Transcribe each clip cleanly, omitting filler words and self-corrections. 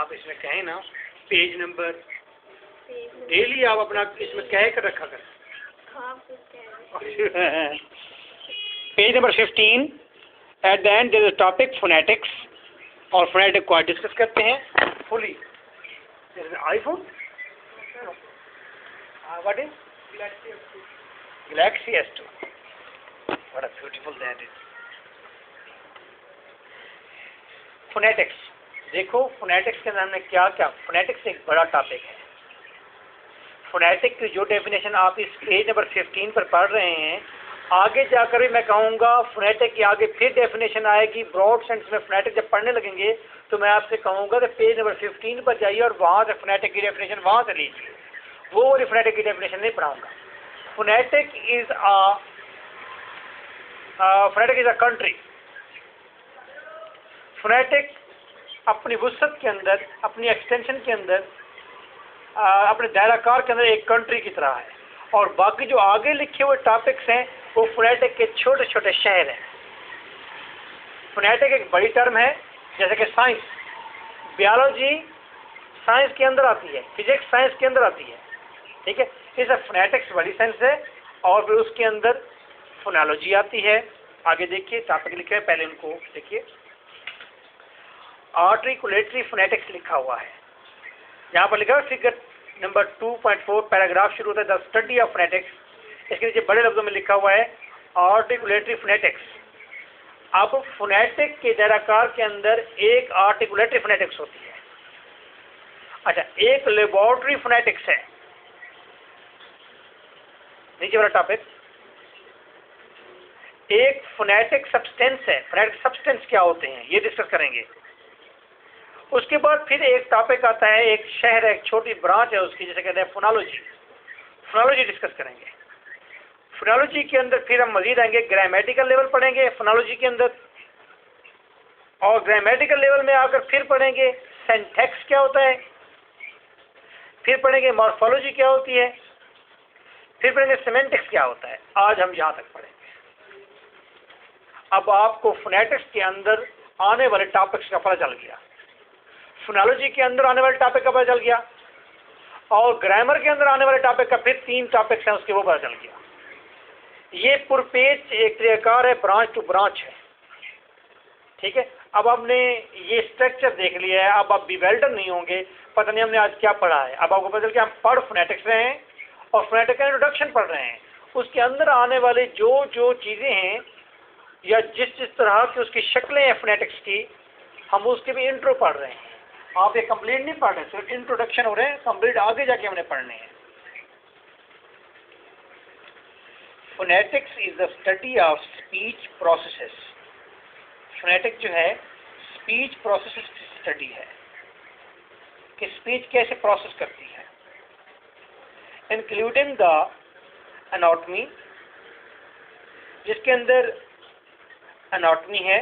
आप इसमें कहें ना पेज नंबर डेली आप अपना इसमें कह कर रखा कर। Page number 15 at the end there is topic phonetics और फोनेटिक को डिस्कस करते हैं fully. IPhone what is Galaxy S2 what a beautiful that is. Phonetics देखो, फोनेटिक्स के नाम में क्या क्या, फोनेटिक्स एक बड़ा टॉपिक है। फोनेटिक की जो डेफिनेशन आप इस पेज नंबर 15 पर पढ़ रहे हैं, आगे जाकर भी मैं कहूँगा फोनेटिक की आगे फिर डेफिनेशन आएगी ब्रॉड सेंस में। फोनेटिक जब पढ़ने लगेंगे तो मैं आपसे कहूँगा कि पेज नंबर 15 पर जाइए और वहाँ से फोनेटिक की डेफिनेशन वहाँ से लीजिए। वो वाली फोनेटिक की डेफिनेशन नहीं पढ़ाऊँगा। Phonetic is a country. Phonetic अपनी वुसअत के अंदर, अपनी एक्सटेंशन के अंदर, अपने दायराकार के अंदर एक कंट्री की तरह है। और बाकी जो आगे लिखे हुए टॉपिक्स हैं वो फोनेटिक के छोटे छोटे शहर हैं। फोनेटिक एक बड़ी टर्म है, जैसे कि साइंस, बायोलॉजी साइंस के अंदर आती है, फिजिक्स साइंस के अंदर आती है, ठीक है। इस फोनेटिक्स बड़ी साइंस है। और फिर उसके अंदर फोनोलॉजी आती है। आगे देखिए टॉपिक लिखे हैं, पहले उनको देखिए। आर्टिकुलेटरी फोनेटिक्स लिखा हुआ है, यहाँ पर लिखा है फिगर नंबर 2.4 पैराग्राफ शुरू होता है द स्टडी ऑफ फोनेटिक्स। इसके नीचे बड़े लफ्जों में लिखा हुआ है आर्टिकुलेटरी फोनेटिक्स। अब फोनेटिक के दायराकार के अंदर एक आर्टिकुलेटरी फोनेटिक्स होती है। अच्छा, एक लेबोरेटरी फोनेटिक्स है, नीचे वाला टॉपिक। एक फोनेटिक सब्सटेंस है। फोनेटिक सब्सटेंस क्या होते हैं ये डिस्कस करेंगे। उसके बाद फिर एक टॉपिक आता है, एक शहर है, एक छोटी ब्रांच है उसकी, जिसे कहते हैं फोनोलॉजी। फोनोलॉजी डिस्कस करेंगे। फोनोलॉजी के अंदर फिर हम मजीद आएंगे, ग्रामेटिकल लेवल पढ़ेंगे फोनोलॉजी के अंदर। और ग्रामेटिकल लेवल में आकर फिर पढ़ेंगे सिंटैक्स क्या होता है, फिर पढ़ेंगे मॉर्फोलॉजी क्या होती है, फिर पढ़ेंगे सिमेंटिक्स क्या होता है। आज हम यहाँ तक पढ़ेंगे। अब आपको फोनेटिक्स के अंदर आने वाले टॉपिक्स का पता चल गया, फोनोलॉजी के अंदर आने वाले टॉपिक का पता चल गया, और ग्रामर के अंदर आने वाले टॉपिक का फिर 3 टॉपिक्स हैं उसके, वो पता चल गया। ये पुरपेच एक तरीकार है, ब्रांच टू ब्रांच है, ठीक है। अब आपने ये स्ट्रक्चर देख लिया है, अब आप बिवेल्डर नहीं होंगे, पता नहीं हमने आज क्या पढ़ा है। अब आपको पता चल कि हम पढ़ फोनेटिक्स रहे हैं और फोनेटिक का इंट्रोडक्शन पढ़ रहे हैं। उसके अंदर आने वाले जो जो चीज़ें हैं या जिस जिस तरह की उसकी शक्लें हैं फोनेटिक्स की, हम उसके भी इंट्रो पढ़ रहे हैं। आप ये कंप्लीट नहीं पढ़ रहे, सिर्फ इंट्रोडक्शन हो रहे हैं, कंप्लीट आगे जाके हमने पढ़ने हैं। Phonetics is the study of speech processes. Phonetic जो है स्पीच प्रोसेसेस की स्टडी है कि स्पीच कैसे प्रोसेस करती है, इंक्लूडिंग द एनाटॉमी, जिसके अंदर एनाटॉमी है।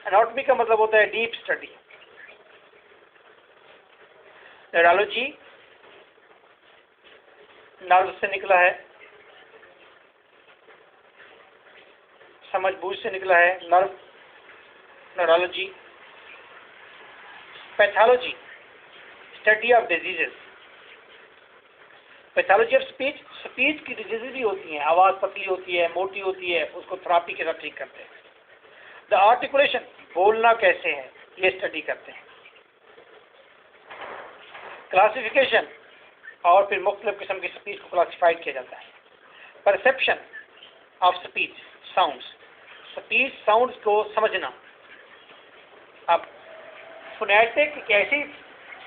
एनाटॉमी का मतलब होता है डीप स्टडी। न्यूरोलॉजी नर्व से निकला है, समझ बूझ से निकला है nerve, neurology. Pathology study of diseases. Pathology of speech, speech की डिजीजेस भी होती हैं, आवाज़ पतली होती है, मोटी होती है, उसको थेरेपी के साथ ठीक करते हैं। द आर्टिकुलेशन, बोलना कैसे है, ये स्टडी करते हैं। क्लासिफिकेशन, और फिर मुख्तलिफ किस्म की स्पीच को क्लासिफाइड किया जाता है। Perception of speech sounds, speech sounds को समझना। अब फोनेटिक एक ऐसी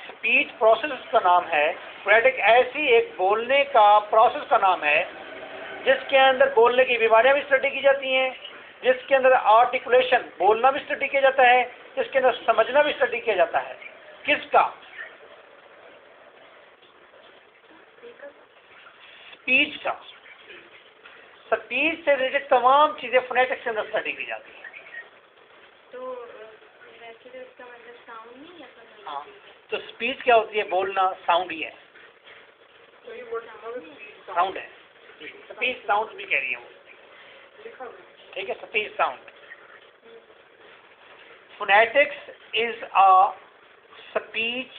स्पीच प्रोसेस का नाम है, फोनेटिक ऐसी एक बोलने का प्रोसेस का नाम है जिसके अंदर बोलने की बीमारियां भी स्टडी की जाती हैं, जिसके अंदर आर्टिकुलेशन बोलना भी स्टडी किया जाता है, जिसके अंदर समझना भी स्टडी किया जाता है। किसका? स्पीच का। स्पीच से रिलेटेड तमाम चीजें फोनेटिक्स के अंदर स्टडी की जाती है। तो वैसे तो इसका मतलब साउंड नहीं है। हाँ, तो स्पीच क्या होती है? बोलना, साउंड ही है, साउंड है। स्पीच साउंड भी कह रही है वो, ठीक है, speech sound. Phonetics is a speech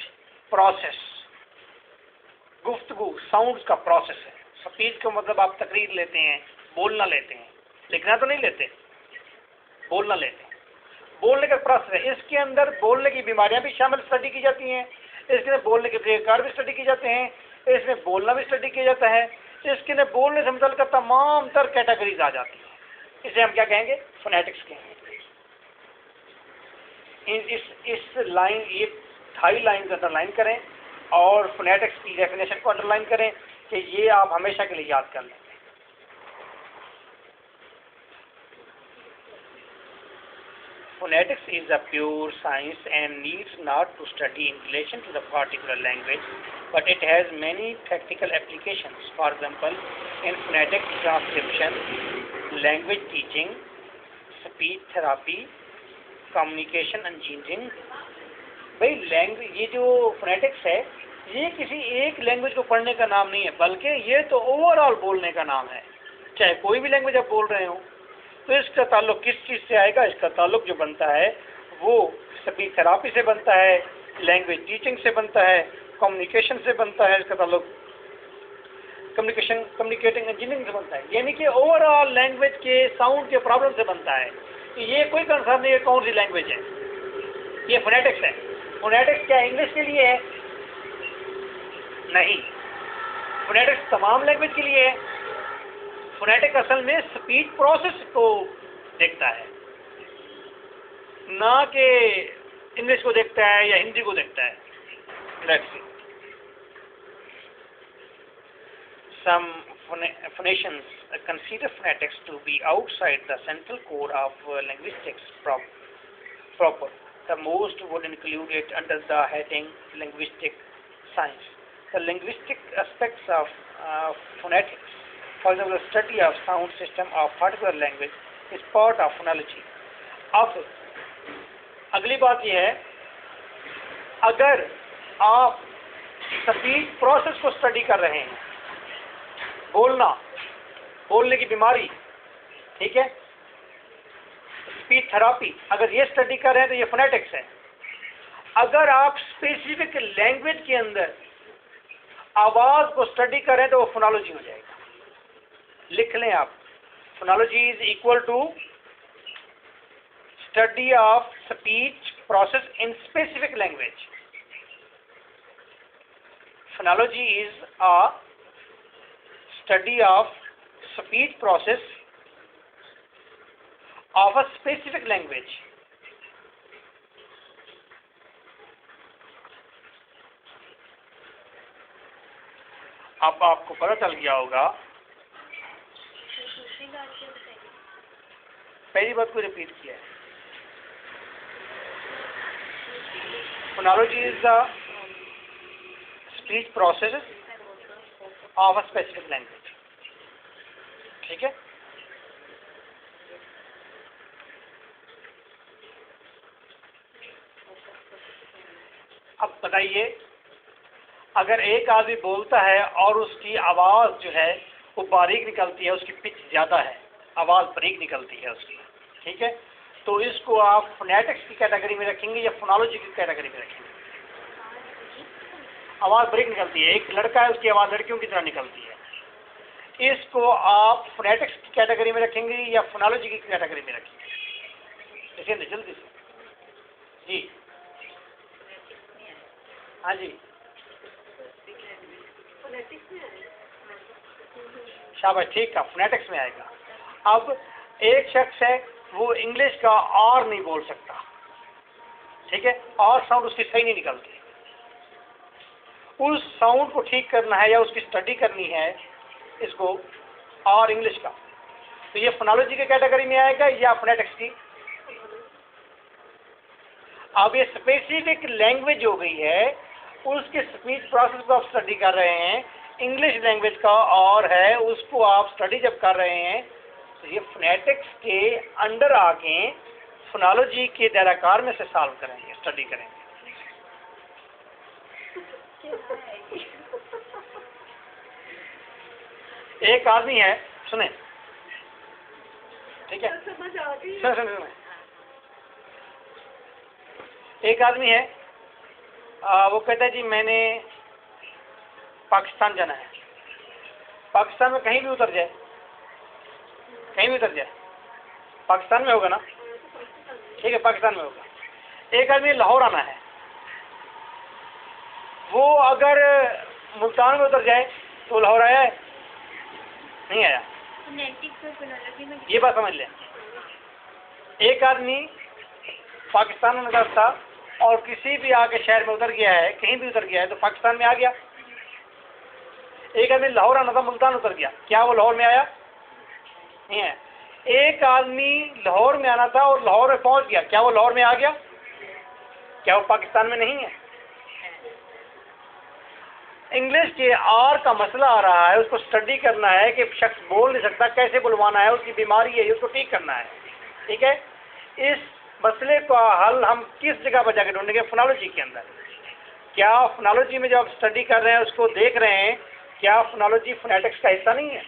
process, गुफ्तगू साउंड्स का प्रोसेस है। स्पीच का मतलब आप तकरीर लेते हैं, बोलना लेते हैं, लिखना तो नहीं लेते, बोलना लेते हैं। बोलने का प्रोसेस है, इसके अंदर बोलने की बीमारियां भी शामिल स्टडी की जाती हैं, इसके अंदर बोलने के तरीक़ाकार भी स्टडी किए जाते हैं, इसमें बोलना भी स्टडी किया जाता है, इसके अंदर बोलने से मुतल्लिक़ तमाम तर कैटेगरीज आ जाती हैं। इसे हम क्या कहेंगे? फोनेटिक्स कहेंगे। इस लाइन, ये 2.5 लाइन अंडरलाइन करें और फोनेटिक्स की डेफिनेशन को अंडरलाइन करें कि ये आप हमेशा के लिए याद कर लें। Phonetics is a pure science and needs not to study in relation to the particular language, but it has many practical applications. For example, in phonetic transcription, language teaching, speech therapy, communication engineering. भाई language, ये जो phonetics है ये किसी एक language को पढ़ने का नाम नहीं है, बल्कि ये तो ओवरऑल बोलने का नाम है। चाहे कोई भी लैंग्वेज आप बोल रहे हो, तो इसका ताल्लुक किस चीज़ से आएगा? इसका ताल्लुक जो बनता है वो स्पीच थेरापी से बनता है, लैंग्वेज टीचिंग से बनता है, कम्युनिकेशन से बनता है, इसका ताल्लुक कम्युनिकेटिंग इंजीनियरिंग से बनता है, यानी कि ओवरऑल लैंग्वेज के साउंड के प्रॉब्लम से बनता है। तो ये कोई कंसर्न नहीं है कौन सी लैंग्वेज है, ये फोनेटिक्स है। फोनेटिक्स क्या इंग्लिश के लिए है? नहीं, फोनेटिक्स तमाम लैंग्वेज के लिए है। फोनेटिक असल में स्पीच प्रोसेस को देखता है, ना कि इंग्लिश को देखता है या हिंदी को देखता है। Let's see some phonetians consider phonetics to be outside the central core of linguistics proper. The most would include it under the heading linguistic science. The linguistic aspects of phonetics, for example, the study of sound system of particular language, is part of phonology. अब अगली बात यह है, अगर आप speech process को study कर रहे हैं, बोलने की बीमारी, ठीक है, स्पीच थेरापी, अगर ये स्टडी कर रहे हैं तो ये फोनेटिक्स है। अगर आप स्पेसिफिक लैंग्वेज के अंदर आवाज को स्टडी कर रहे हैं तो वो फोनोलॉजी हो जाएगा। लिख लें आप, phonology is equal to study of speech process in specific language. Phonology is a study of speech process of a specific language. अब आपको पता चल गया होगा। पहली बात को रिपीट किया है। Phonology is the speech process of a specific language, ठीक है। अब बताइए, अगर एक आदमी बोलता है और उसकी आवाज जो है वो बारीक निकलती है, उसकी पिच ज्यादा है, आवाज बारीक निकलती है उसकी, ठीक है, तो इसको आप फोनेटिक्स की कैटेगरी में रखेंगे या फोनोलॉजी की कैटेगरी में रखेंगे? आवाज बारीक निकलती है, एक लड़का है उसकी आवाज लड़कियों की तरह निकलती है, इसको आप फोनेटिक्स की कैटेगरी में रखेंगे या फोनोलॉजी की कैटेगरी में रखेंगे? देखिए जल्दी से जी। हाँ जी, शाबाश, ठीक है, फोनेटिक्स में आएगा। अब एक शख्स है वो इंग्लिश का और नहीं बोल सकता, ठीक है, और साउंड उसकी सही नहीं निकलती, उस साउंड को ठीक करना है या उसकी स्टडी करनी है इसको और इंग्लिश का, तो ये फोनोलॉजी की कैटेगरी में आएगा या फोनेटिक्स की? अब ये स्पेसिफिक लैंग्वेज हो गई है, उसके स्पीच प्रोसेस को आप स्टडी कर रहे हैं, इंग्लिश लैंग्वेज का और है, उसको आप स्टडी जब कर रहे हैं तो ये फोनेटिक्स के अंडर आके फोनोलॉजी के दायराकार में से सॉल्व करेंगे, स्टडी करेंगे। एक आदमी है, सुने, ठीक है, सुने, एक आदमी है वो कहता है जी मैंने पाकिस्तान जाना है। पाकिस्तान में कहीं भी उतर जाए, कहीं भी उतर जाए, पाकिस्तान में होगा ना, ठीक है पाकिस्तान में होगा। एक आदमी लाहौर आना है, वो अगर मुल्तान में उतर जाए तो लाहौर आया है, नहीं आया। ये बात समझ लें। एक आदमी पाकिस्तान में उतर था और किसी भी आके शहर में उतर गया है, कहीं भी उतर गया है तो पाकिस्तान में आ गया। एक आदमी लाहौर आना था, मुल्तान उतर गया, क्या वो लाहौर में आया? नहीं आया। एक आदमी लाहौर में आना था और लाहौर में पहुंच गया, क्या वो लाहौर में आ गया? क्या वो पाकिस्तान में नहीं है? इंग्लिश के आर का मसला आ रहा है, उसको स्टडी करना है कि शख्स बोल नहीं सकता, कैसे बुलवाना है, उसकी बीमारी है, उसको ठीक करना है। ठीक है, इस मसले का हल हम किस जगह पर जाकर ढूंढेंगे? फोनोलॉजी के अंदर। क्या फोनोलॉजी में जो आप स्टडी कर रहे हैं उसको देख रहे हैं, क्या फोनोलॉजी फोनेटिक्स का हिस्सा नहीं है?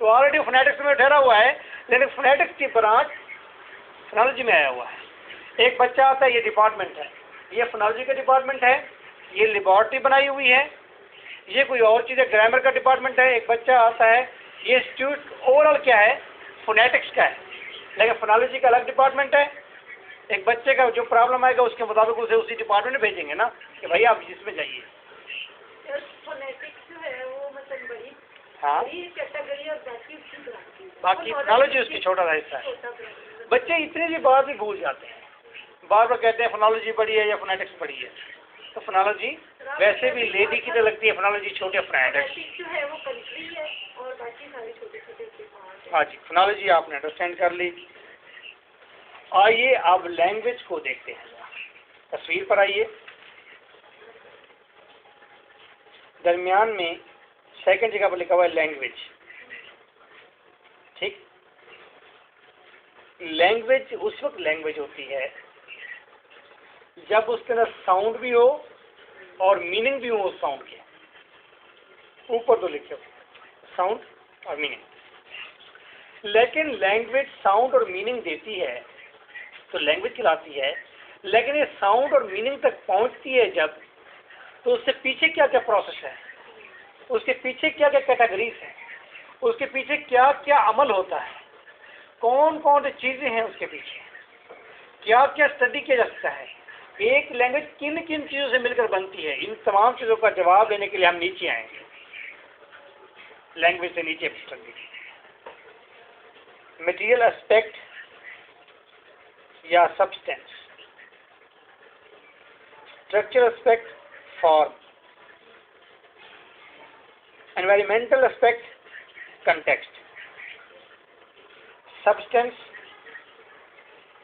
तो ऑलरेडी फोनेटिक्स में ठहरा हुआ है, लेकिन फोनेटिक्स की ब्रांच फोनोलॉजी में आया हुआ है। एक बच्चा आता है, ये डिपार्टमेंट है, ये फोनोलॉजी का डिपार्टमेंट है, ये लेबॉर्ट्री बनाई हुई है, ये कोई और चीज़ है, ग्रामर का डिपार्टमेंट है। एक बच्चा आता है, ये इंस्टीट्यूट ओवरऑल क्या है? फोनेटिक्स का है, लेकिन फोनोलॉजी का अलग डिपार्टमेंट है। एक बच्चे का जो प्रॉब्लम आएगा उसके मुताबिक उसे उसी डिपार्टमेंट में भेजेंगे ना कि भाई आप जिसमें जाइए। फोनेटिक्स जो है वो मतलब बड़ी हाँ, कैटेगरी और बाकी बाकी फोनोलॉजी उसकी छोटा सा हिस्सा है। बच्चे इतनी भी बात भी भूल जाते हैं, बार बार कहते हैं फोनोलॉजी बड़ी है या फोनेटिक्स बड़ी है। तो फोनोलॉजी वैसे भी लेडी की तो लगती है, फोनोलॉजी छोटे फोनेटिक्स जो है वो कंट्री है और बाकी सारे छोटे छोटे। हाँ जी, फोनोलॉजी आपने अंडरस्टैंड कर ली। आइए अब लैंग्वेज को देखते हैं। तस्वीर पर आइए, दरमियान में सेकंड जगह पर लिखा हुआ है लैंग्वेज। ठीक, लैंग्वेज उस वक्त लैंग्वेज होती है जब उसके अंदर साउंड भी हो और मीनिंग भी हो उस साउंड के। ऊपर तो लिखे हो साउंड और मीनिंग। लेकिन लैंग्वेज साउंड और मीनिंग देती है तो लैंग्वेज कहलाती है, लेकिन ये साउंड और मीनिंग तक पहुंचती है जब, तो उससे पीछे क्या क्या प्रोसेस है, उसके पीछे क्या क्या कैटेगरीज है, उसके पीछे क्या क्या अमल होता है, कौन कौन सी चीज़ें हैं उसके पीछे, क्या क्या स्टडी किया जा सकता है, एक लैंग्वेज किन किन चीज़ों से मिलकर बनती है। इन तमाम चीज़ों का जवाब देने के लिए हम नीचे आएंगे, लैंग्वेज से नीचे स्टडी। मटेरियल एस्पेक्ट या substance, structural aspect form, environmental aspect context, substance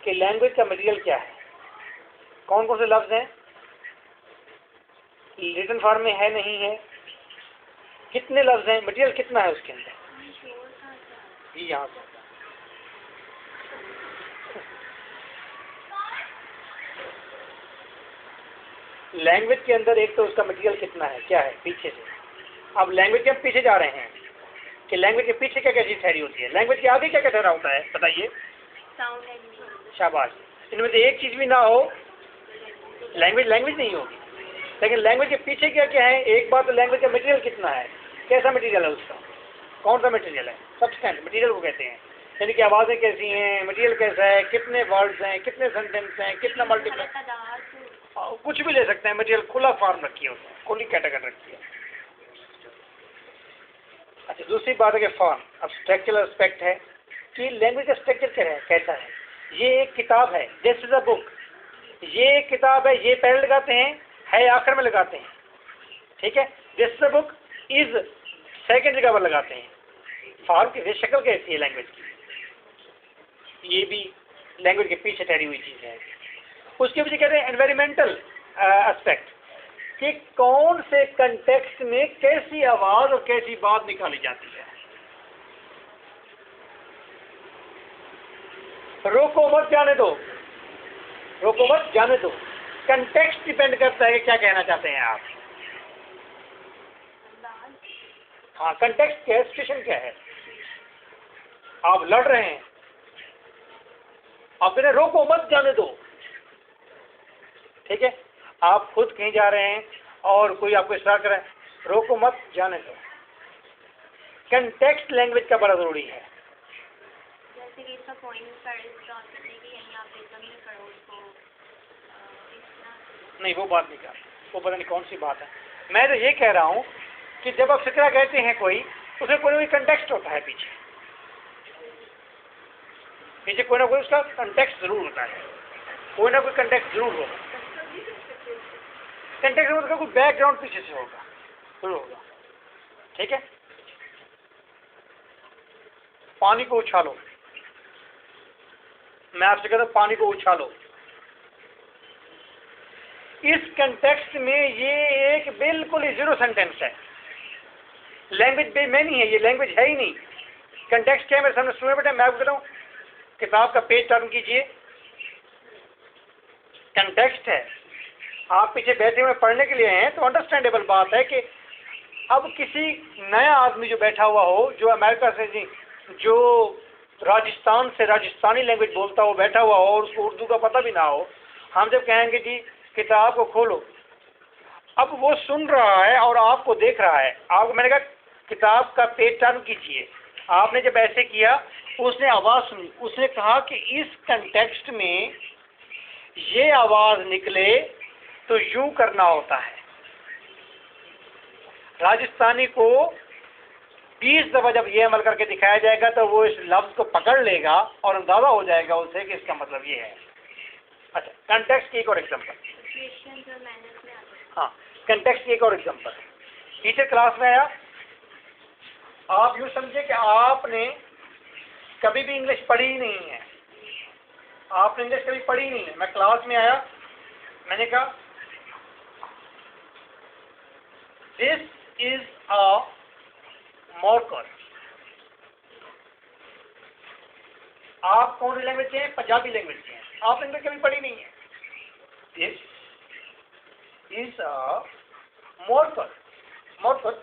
कि लैंग्वेज का मटेरियल क्या है, कौन कौन से लफ्ज हैं, रिटन फॉर्म में है नहीं है, कितने लफ्ज हैं, मटेरियल कितना है उसके अंदर। ये यहाँ से लैंग्वेज के अंदर एक तो उसका मटेरियल कितना है, क्या है पीछे से। अब लैंग्वेज के हम पीछे जा रहे हैं कि लैंग्वेज के पीछे क्या क्या चीज़ ठहरी होती है, लैंग्वेज के आगे क्या क्या ठहरा होता है, बताइए। शाबाश, इनमें से एक चीज़ भी ना हो लैंग्वेज लैंग्वेज नहीं होगी। लेकिन लैंग्वेज के पीछे क्या क्या है, एक बात तो लैंग्वेज का मटेरियल कितना है, कैसा मटेरियल है उसका, कौन सा मटेरियल है, सब्सटेंस मटेरियल को कहते हैं। यानी कि आवाज़ें कैसी हैं, मटेरियल कैसा है, कितने वर्ड्स हैं, कितने सेंटेंस हैं, कितना मल्टीप्लाई, कुछ भी ले सकते हैं, मटेरियल खुला फॉर्म रखी है, उसमें खुली कैटेगरी रखी है। अच्छा, दूसरी बात है कि फॉर्म। अब स्ट्रक्चरल एस्पेक्ट है कि लैंग्वेज का स्ट्रक्चर क्या है, कैसा है। ये एक किताब है, दिस इज अ बुक, ये एक किताब है, ये पहले लगाते हैं, है आखिर में लगाते हैं, ठीक है। This is a book is second जगह पर लगाते हैं। फॉर्म की शक्ल कैसी है लैंग्वेज की, ये भी लैंग्वेज के पीछे ठहरी हुई चीज़ है। उसके पीछे कहते हैं एनवायरमेंटल एस्पेक्ट कि कौन से कंटेक्स्ट में कैसी आवाज़ और कैसी बात निकाली जाती है। रोको मत जाने दो, रोको मत जाने दो, कंटेक्स्ट डिपेंड करता है कि क्या कहना चाहते हैं आप। हाँ, कंटेक्स्ट क्या है, सिचुएशन क्या है, आप लड़ रहे हैं, आप कह रहे रोको मत जाने दो, ठीक है, आप खुद कहीं जा रहे हैं और कोई आपको इशारा करे, रोको मत, जाने दो। कंटेक्स्ट लैंग्वेज का बड़ा ज़रूरी है। जैसे कि इसका पॉइंट ड्रॉ करने की यहीं आप एकदम ही करो उसको नहीं, वो बात नहीं कर, वो पता नहीं कौन सी बात है। मैं तो ये कह रहा हूँ कि जब आप फिक्रा कहते हैं कोई, उसमें कोई ना कोई कंटेक्स्ट होता है, पीछे पीछे कोई ना कोई उसका कंटेक्स्ट जरूर होता है, कोई ना कोई कंटेक्स्ट जरूर होगा। कंटेक्स्ट मतलब कोई बैकग्राउंड पीछे से होगा, जरूर होगा। ठीक है, पानी को उछालो, मैं आपसे कहता हूं पानी को उछालो, इस कंटेक्स्ट में ये एक बिल्कुल ही जीरो सेंटेंस है, लैंग्वेज में नहीं है, ये लैंग्वेज है ही नहीं। कंटेक्स्ट क्या है मेरे सामने सुने बेटा, मैं आपको कहता हूँ किताब का पेज टर्न कीजिए, कंटेक्स्ट है, आप पीछे बैठे हुए पढ़ने के लिए हैं, तो अंडरस्टैंडेबल बात है कि अब किसी नया आदमी जो बैठा हुआ हो, जो अमेरिका से जी, जो राजस्थान से राजस्थानी लैंग्वेज बोलता हो बैठा हुआ हो और उसको उर्दू का पता भी ना हो, हम जब कहेंगे जी किताब को खोलो, अब वो सुन रहा है और आपको देख रहा है, आपको मैंने कहा किताब का पेज टर्न कीजिए, आपने जब ऐसे किया उसने आवाज़ सुनी, उसने कहा कि इस कंटेक्स्ट में ये आवाज़ निकले तो यूं करना होता है। राजस्थानी को 20 दफ़ा जब ये अमल करके दिखाया जाएगा तो वो इस लफ्ज़ को पकड़ लेगा और अंदाज़ा हो जाएगा उसे कि इसका मतलब ये है। अच्छा, कंटेक्स्ट की एक और एग्जाम्पल, हाँ, कंटेक्स्ट की एक और एग्जाम्पल। टीचर क्लास में आया, आप यूँ समझे कि आपने कभी भी इंग्लिश पढ़ी ही नहीं है, आपने इंग्लिश कभी पढ़ी ही नहीं है। मैं क्लास में आया, मैंने कहा दिस इज अ मार्कर। आप कौन सी लैंग्वेज के हैं? पंजाबी लैंग्वेज के हैं, आप इंग्लिश कभी पढ़ी नहीं है। This is a marker, marker,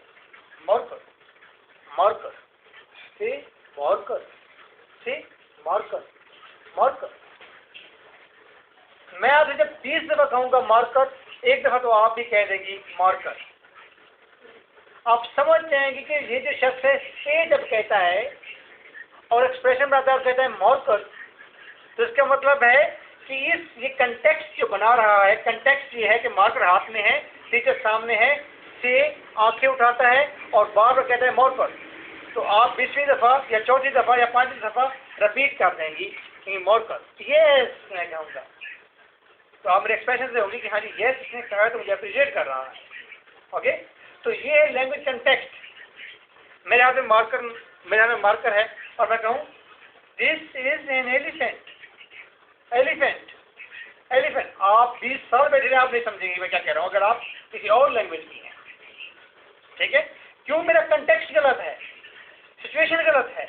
marker, marker से मार्कर से मार्कर, मार्कर। मैं आपसे जब 30 दफ़ा कहूँगा मार्कर, एक दफ़ा तो आप भी कह देंगी मार्कर। आप समझ जाएंगे कि ये जो शख्स है से जब कहता है और एक्सप्रेशन बनाता है और कहता है मार्कर, तो इसका मतलब है कि ये कंटेक्स्ट जो बना रहा है, कंटेक्स्ट ये है कि मार्कर हाथ में है, टीचर सामने है, से आंखें उठाता है और बार बार कहता है मार्कर। तो आप 20वीं दफ़ा या 4थी दफ़ा या 5वीं दफ़ा रिपीट कर देंगी कि मार्कर, ये मैं कहूँगा, तो आप मेरे एक्सप्रेशन से होगी कि हाँ जी यस इसने कहा है तो मुझे अप्रिशिएट कर रहा है। ओके, तो ये लैंग्वेज कंटेक्स्ट। मेरे हाथ में मार्कर, मेरे हाथ में मार्कर है और मैं कहूँ this is an elephant, elephant, elephant. आप 20 साल बैठे रहे, आप नहीं समझेंगे मैं क्या कह रहा हूँ अगर आप किसी और लैंग्वेज की हैं। ठीक है, क्यों? मेरा कंटेक्स्ट गलत है, सिचुएशन गलत है,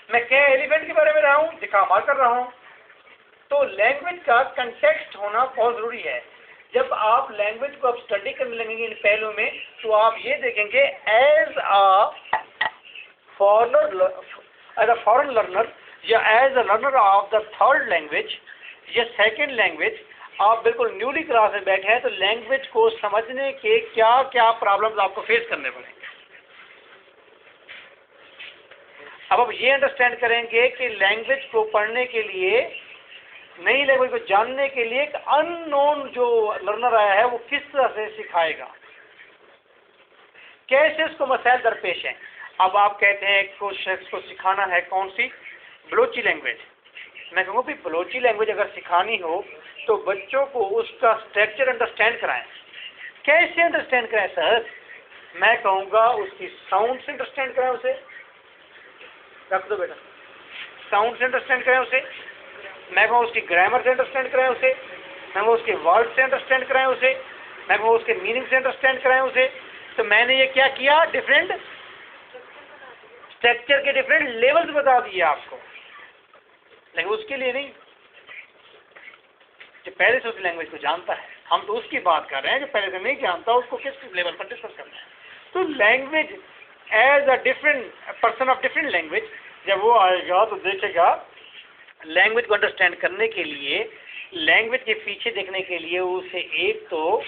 मैं क्या एलिफेंट के बारे में रहा हूँ, दिखा मार कर रहा हूँ। तो लैंग्वेज का कंटेक्स्ट होना बहुत ज़रूरी है। जब आप लैंग्वेज को आप स्टडी करने लगेंगे इन पहलुओं में, तो आप ये देखेंगे एज अ फॉरेन लर्नर या as a learner of the third language या सेकेंड लैंग्वेज, आप बिल्कुल न्यूली क्लास में बैठे हैं, तो लैंग्वेज को समझने के क्या क्या प्रॉब्लम्स आपको फेस करने पड़ेंगे। अब आप ये अंडरस्टैंड करेंगे कि लैंग्वेज को पढ़ने के लिए, नई लैंग्वेज को जानने के लिए एक अननोन जो लर्नर आया है वो किस तरह से सिखाएगा, कैसे उसको मसाइल दरपेश हैं। अब आप कहते हैं कुछ शख्स को सिखाना है कौन सी, बलोची लैंग्वेज। मैं कहूँगा भी बलोची लैंग्वेज अगर सिखानी हो तो बच्चों को उसका स्ट्रक्चर अंडरस्टैंड कराएं। कैसे अंडरस्टैंड कराएं सर? मैं कहूँगा उसकी साउंड से अंडरस्टैंड कराएं, उसे रख दो बेटा, साउंड से अंडरस्टैंड कराएं उसे। मैं कहूँ उसकी ग्रामर से अंडरस्टैंड कराएं उसे, मैं कहूँ उसके वर्ड से अंडरस्टैंड कराएं उसे, मैं कहूँ उसके मीनिंग से अंडरस्टैंड कराएं उसे। तो मैंने ये क्या किया, डिफरेंट स्ट्रक्चर के डिफरेंट लेवल्स बता दिए आपको, लेकिन उसके लिए नहीं जो पहले से उस लैंग्वेज को जानता है। हम तो उसकी बात कर रहे हैं जो पहले से नहीं जानता, उसको किस लेवल पर डिस्कस करना है। तो language as a different person of different language, जब वो आएगा तो देखेगा लैंग्वेज को अंडरस्टैंड करने के लिए लैंग्वेज के पीछे देखने के लिए उसे एक तो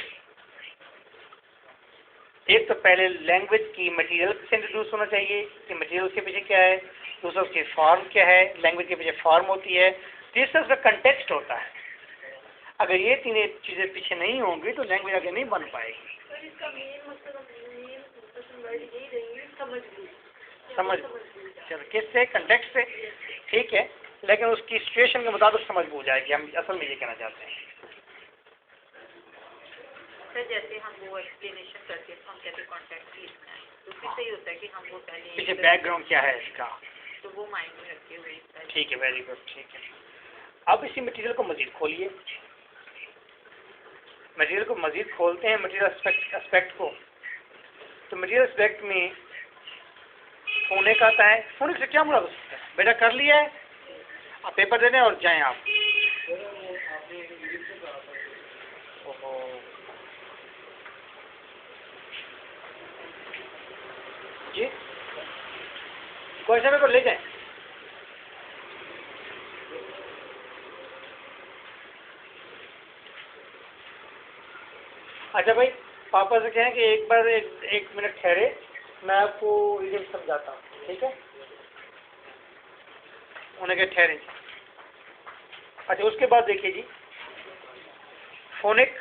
पहले लैंग्वेज की मटेरियल से इंट्रोड्यूस होना चाहिए कि मटेरियल उसके पीछे क्या है, दूसरा उसकी फॉर्म क्या है, लैंग्वेज के पीछे फॉर्म होती है, तीसरा उसका कंटेक्स्ट होता है। अगर ये तीन चीज़ें पीछे नहीं होंगी तो लैंग्वेज आगे नहीं बन पाएगी। सर इसका मेन वर्ड यही रहेंगे, समझ चलो किससे, कंटेक्स्ट से, ठीक है, लेकिन उसकी सिचुएशन के मुताबिक समझ हो जाएगी। हम असल में ये कहना चाहते हैं। सर जैसे हम वो एक्सप्लेनेशन करते हैं तो हम कहते हैं कॉन्टेक्ट की इसमें आए, तो फिर सही होता है कि हम वो पहले पीछे बैकग्राउंड क्या है इसका, तो वो माइंड में रखते हुए ठीक है, वेरी गुड, ठीक है। अब इसी मटेरियल को मजीद खोलिए, मटेरियल को मजीद खोलते हैं, मटेरियल एस्पेक्ट को। तो मटेरियल एस्पेक्ट में फोनिक आता है। फोनिक से क्या मुराद है बेटा, कर लिया है, आप पेपर देने और जाएं आप। जी क्वेश्चन पेपर ले जाएं। अच्छा भाई, पापा से कहें कि एक बार एक मिनट ठहरे, मैं आपको रीडिंग समझाता हूँ, ठीक है। उन्हें कहे ठहरे। अच्छा उसके बाद देखिए जी, फोनिक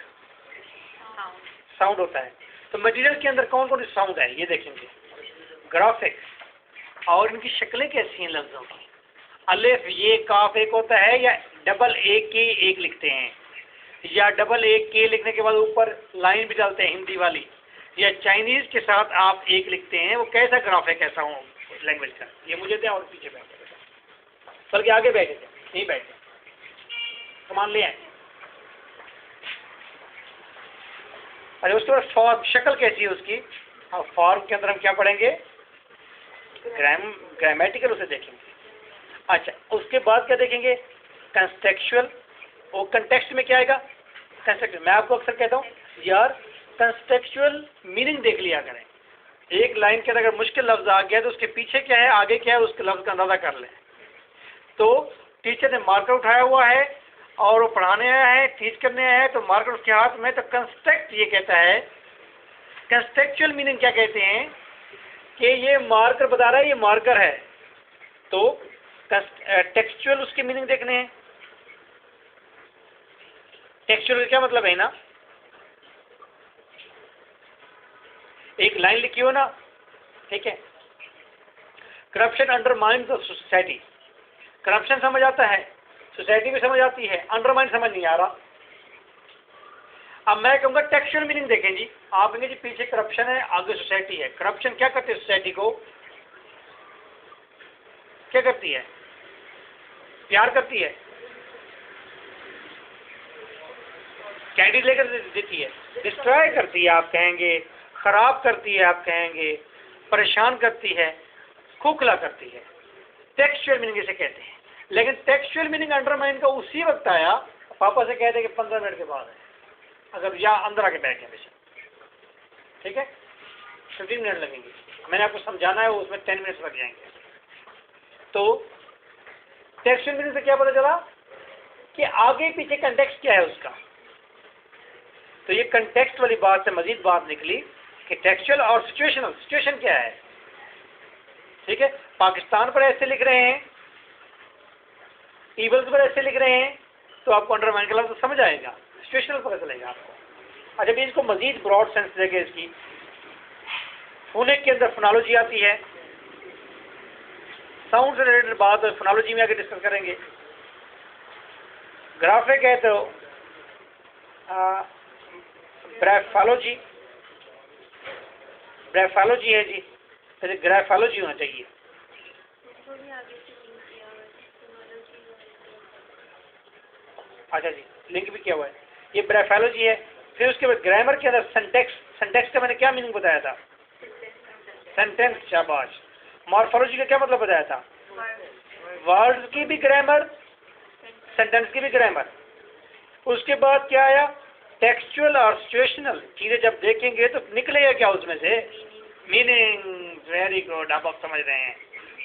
साउंड होता है। तो मटेरियल के अंदर कौन कौन से साउंड है ये देखेंगे। ग्राफिक्स, और इनकी शक्लें कैसी हैं लफ्ज़ों की। अलिफ ये काफ एक होता है, या डबल ए के एक लिखते हैं, या डबल ए के लिखने के बाद ऊपर लाइन भी डालते हैं हिंदी वाली, या चाइनीज़ के साथ आप एक लिखते हैं। वो कैसा ग्राफिक कैसा हो लैंग्वेज का, ये मुझे दें और पीछे बैठ बल्कि आगे बैठे थे, नहीं बैठे, सामान ले आए। अरे उसके बाद फॉर्म, शक्ल कैसी है उसकी। और फॉर्म के अंदर हम क्या पढ़ेंगे, ग्रामेटिकल उसे देखेंगे। अच्छा उसके बाद क्या देखेंगे, कंटेक्चुअल। और कंटेक्स्ट में क्या आएगा, कंटेक्चुअल। मैं आपको अक्सर कहता हूँ यार कंटेक्चुअल मीनिंग देख लिया करें। एक लाइन के अंदर अगर मुश्किल लफ्ज़ आ गया तो उसके पीछे क्या है, आगे क्या है, उसके लफ्ज़ का अंदाज़ा कर लें। तो टीचर ने मार्कर उठाया हुआ है और वो पढ़ाने आया है, टीच करने आया है, तो मार्कर उसके हाथ में, तो कंस्ट्रक्ट ये कहता है। कंस्ट्रक्चुअल मीनिंग क्या कहते हैं कि ये मार्कर बता रहा है ये मार्कर है। तो टेक्सचुअल उसकी मीनिंग देखने हैं। टेक्सचुअल का क्या मतलब है ना, एक लाइन लिखी हो ना, ठीक है। Corruption undermine the society, corruption समझ आता है, सोसाइटी भी समझ आती है, अंडरमाइन समझ नहीं आ रहा। अब मैं कहूँगा टेक्सचुअल मीनिंग देखें जी। आप कहेंगे जी पीछे करप्शन है, आगे सोसाइटी है। करप्शन क्या करती है, सोसाइटी को क्या करती है, प्यार करती है, कैंडी लेकर देती है, डिस्ट्रॉय करती है आप कहेंगे, खराब करती है आप कहेंगे, परेशान करती है, खोखला करती है। टेक्सचुअल मीनिंग इसे कहते हैं। लेकिन टेक्सचुअल मीनिंग अंडरमाइन का उसी वक्त आया, पापा से कहते हैं कि 15 मिनट के बाद है, अगर या अंदर आके बैठे बेशक, ठीक है। 15 मिनट लगेंगे, मैंने आपको समझाना है, उसमें 10 मिनट लग जाएंगे। तो टेक्सचुअल मीनिंग से क्या पता चला कि आगे पीछे कंटेक्स्ट क्या है उसका। तो ये कंटेक्स्ट वाली बात से मजीद बात निकली कि टेक्सचुअल और सिचुएशनल। सिचुएशन क्या है, ठीक है। पाकिस्तान पर ऐसे लिख रहे हैं, ईबल्स पर ऐसे लिख रहे हैं, तो आपको अंडरमाइन का लफ्ज़ समझ आएगा, सिचुएशनल पता चलेगा आपको। अच्छा भी इसको मजीद ब्रॉड सेंस देंगे इसकी। फोनिक के अंदर फोनोलॉजी आती है, साउंड से रिलेटेड बात फोनोलॉजी में आगे डिस्कस करेंगे। ग्राफिक है तो ग्राफोलॉजी, ग्राफोलॉजी है जी, तो ग्राफोलॉजी होना चाहिए। अच्छा जी, लिंक भी किया हुआ है, ये ग्राफोलॉजी है। फिर उसके बाद ग्रामर के अंदर सिंटेक्स, सिंटेक्स का मैंने क्या मीनिंग बताया था, सेंटेंस, शाबाश। मॉर्फोलॉजी का क्या मतलब बताया था, वर्ड्स की भी ग्रामर, सेंटेंस की भी ग्रामर। उसके बाद क्या आया, टेक्सचुअल और सिचुएशनल चीज़ें जब देखेंगे तो निकलेगा क्या उसमें से, मीनिंग। वेरी गुड, आप समझ रहे हैं।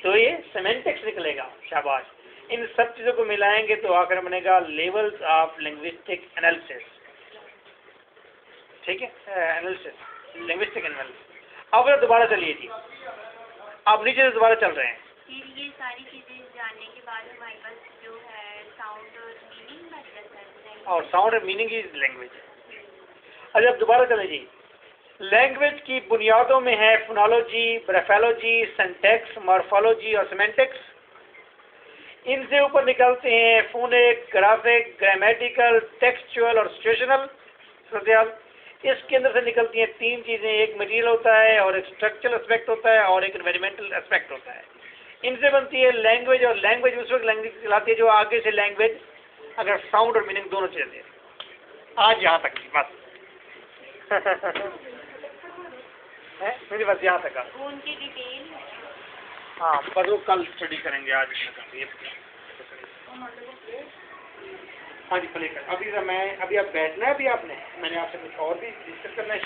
तो ये सेमेंटिक्स निकलेगा, शाबाश। इन सब चीज़ों को मिलाएंगे तो आखिर बनेगा लेवल्स ऑफ लिंग्विस्टिक एनालिसिस। ठीक है, एनालिसिस, लिंग्विस्टिक एनालिसिस। अब दोबारा चलिए जी, आप नीचे से दोबारा चल रहे हैं। फिर ये सारी चीज़ें जानने के बाद हमारे पास जो है साउंड और मीनिंग बच जाता है। और साउंड और मीनिंग इज लैंग्वेज। अच्छा, अब दोबारा चलें जी। लैंग्वेज की बुनियादों में है फोनोलॉजी, ग्राफोलॉजी, सिंटैक्स, मॉर्फोलॉजी और सिमेंटिक्स। इनसे ऊपर निकलते हैं फोनिक, ग्राफिक, ग्रामेटिकल, टेक्सचुअल और सिचुएशनल। इसके अंदर से निकलती हैं तीन चीज़ें, एक मटेरियल होता है और एक स्ट्रक्चरल एस्पेक्ट होता है और एक एनवायरमेंटल एस्पेक्ट होता है। इनसे बनती है लैंग्वेज, और लैंग्वेज उस वक्त लैंग्वेज कहलाती है जो आगे से लैंग्वेज अगर साउंड और मीनिंग दोनों चीज़ें दे। आज यहाँ तक की बस मेरी बस यहाँ तक। वो उनकी डिटेल है। हाँ, पर वो कल स्टडी करेंगे, आज नहीं। हाँ जी, प्ले कर। अभी आप बैठना है, अभी आपने, मैंने आपसे कुछ और भी डिस्कस करना है।